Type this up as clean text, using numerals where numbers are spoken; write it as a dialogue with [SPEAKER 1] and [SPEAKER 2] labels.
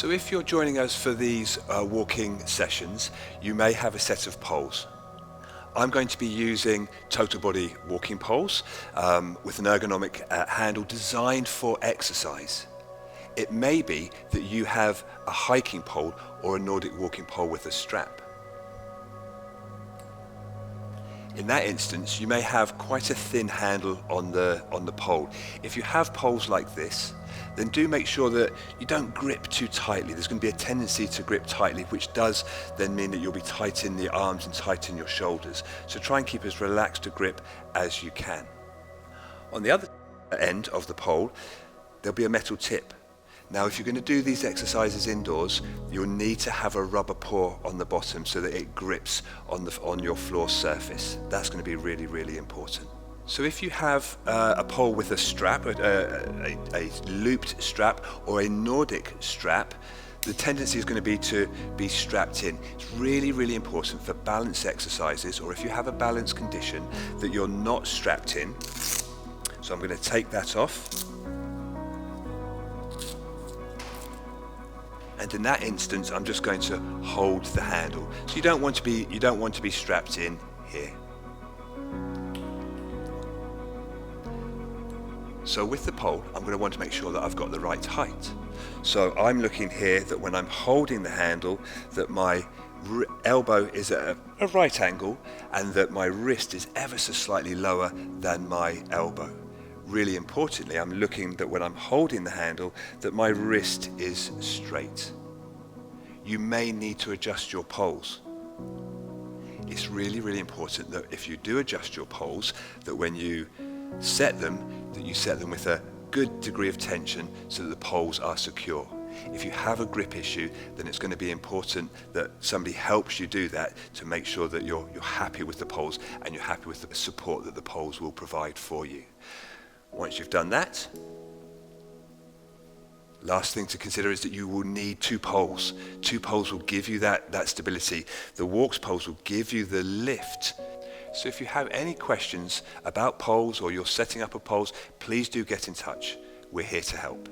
[SPEAKER 1] So if you're joining us for these walking sessions, you may have a set of poles. I'm going to be using total body walking poles with an ergonomic handle designed for exercise. It may be that you have a hiking pole or a Nordic walking pole with a strap. In that instance, you may have quite a thin handle on the pole. If you have poles like this, then do make sure that you don't grip too tightly. There's going to be a tendency to grip tightly, which does then mean that you'll be tight in the arms and tight in your shoulders. So try and keep as relaxed a grip as you can. On the other end of the pole, there'll be a metal tip. Now, if you're going to do these exercises indoors, you'll need to have a rubber paw on the bottom so that it grips on your floor surface. That's going to be really, really important. So if you have a pole with a strap, a looped strap or a Nordic strap, the tendency is going to be strapped in. It's really, really important for balance exercises, or if you have a balance condition, that you're not strapped in. So I'm going to take that off. And in that instance, I'm just going to hold the handle. So you don't want to be strapped in here. So with the pole, I'm going to want to make sure that I've got the right height. So I'm looking here that when I'm holding the handle, that my elbow is at a right angle and that my wrist is ever so slightly lower than my elbow. Really importantly, I'm looking that when I'm holding the handle, that my wrist is straight. You may need to adjust your poles. It's really, really important that if you do adjust your poles, that when you set them, that you set them with a good degree of tension so that the poles are secure. If you have a grip issue, then it's going to be important that somebody helps you do that to make sure that you're happy with the poles and you're happy with the support that the poles will provide for you. Once you've done that, last thing to consider is that you will need two poles. Two poles will give you that stability. The walks poles will give you the lift. So if you have any questions about poles or you're setting up a poles, please do get in touch. We're here to help.